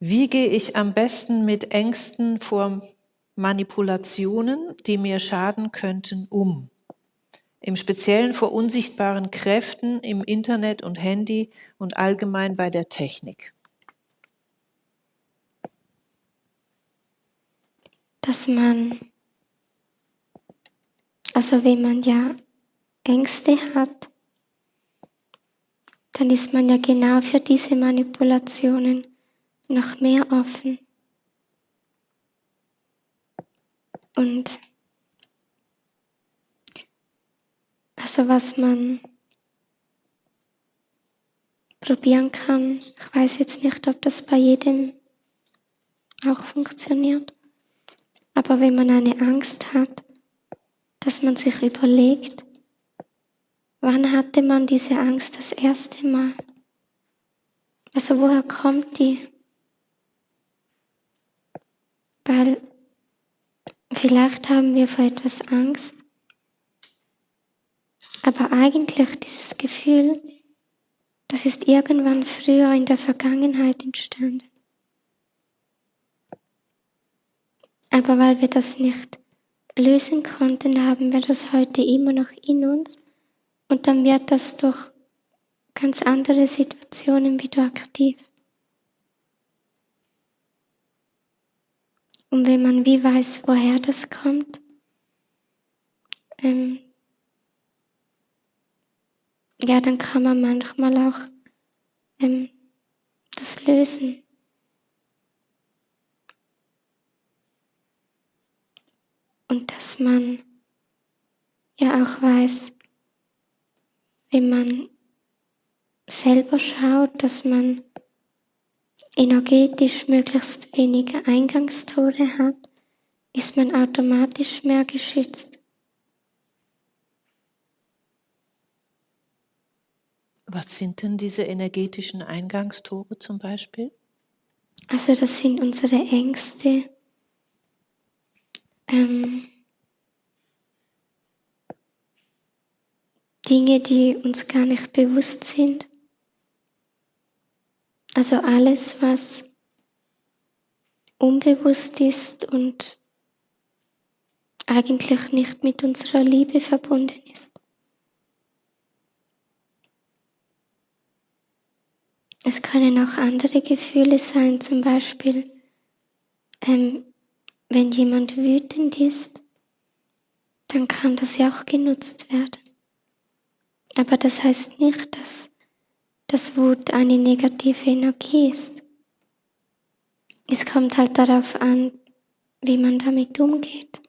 Wie gehe ich am besten mit Ängsten vor Manipulationen, die mir schaden könnten, um? Im Speziellen vor unsichtbaren Kräften im Internet und Handy und allgemein bei der Technik. Dass man, also wenn man ja Ängste hat, dann ist man ja genau für diese Manipulationen noch mehr offen. Und also was man probieren kann, ich weiß jetzt nicht, ob das bei jedem auch funktioniert, aber wenn man eine Angst hat, dass man sich überlegt, wann hatte man diese Angst das erste Mal? Also woher kommt die? Weil vielleicht haben wir vor etwas Angst, aber eigentlich dieses Gefühl, das ist irgendwann früher in der Vergangenheit entstanden. Aber weil wir das nicht lösen konnten, haben wir das heute immer noch in uns und dann wird das durch ganz andere Situationen wieder aktiv. Und wenn man wie weiß, woher das kommt, ja, dann kann man manchmal auch das lösen. Und dass man ja auch weiß, wenn man selber schaut, dass man energetisch möglichst wenige Eingangstore hat, ist man automatisch mehr geschützt. Was sind denn diese energetischen Eingangstore zum Beispiel? Also das sind unsere Ängste, Dinge, die uns gar nicht bewusst sind. Also alles, was unbewusst ist und eigentlich nicht mit unserer Liebe verbunden ist. Es können auch andere Gefühle sein, zum Beispiel, wenn jemand wütend ist, dann kann das ja auch genutzt werden. Aber das heißt nicht, dass Wut eine negative Energie ist. Es kommt halt darauf an, wie man damit umgeht.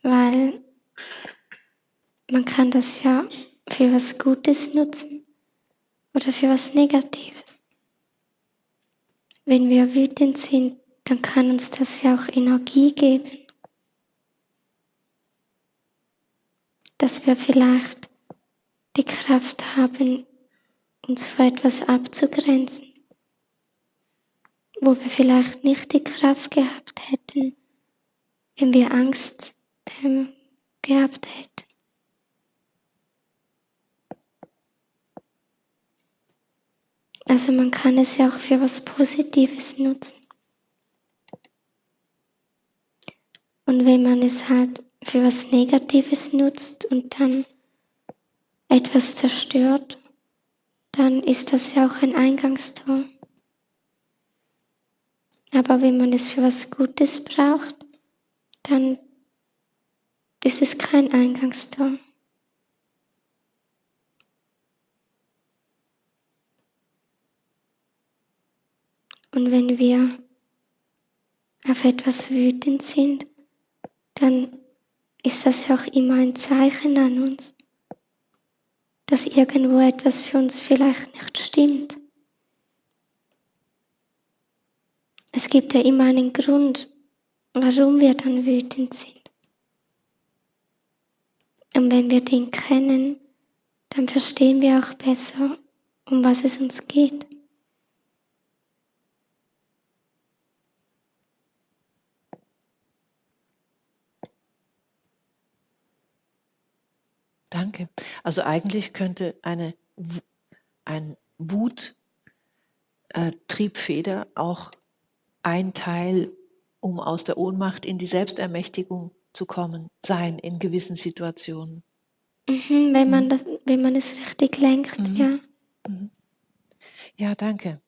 Weil man kann das ja für was Gutes nutzen oder für was Negatives. Wenn wir wütend sind, dann kann uns das ja auch Energie geben. Dass wir vielleicht die Kraft haben, uns vor etwas abzugrenzen, wo wir vielleicht nicht die Kraft gehabt hätten, wenn wir Angst gehabt hätten. Also man kann es ja auch für was Positives nutzen. Und wenn man es halt für was Negatives nutzt und dann etwas zerstört, dann ist das ja auch ein Eingangstor. Aber wenn man es für was Gutes braucht, dann ist es kein Eingangstor. Und wenn wir auf etwas wütend sind, dann ist das ja auch immer ein Zeichen an uns, dass irgendwo etwas für uns vielleicht nicht stimmt. Es gibt ja immer einen Grund, warum wir dann wütend sind. Und wenn wir den kennen, dann verstehen wir auch besser, um was es uns geht. Danke. Also eigentlich könnte eine ein Wut-Triebfeder auch ein Teil, um aus der Ohnmacht in die Selbstermächtigung zu kommen, sein in gewissen Situationen. Wenn man es richtig lenkt, ja. Ja, danke.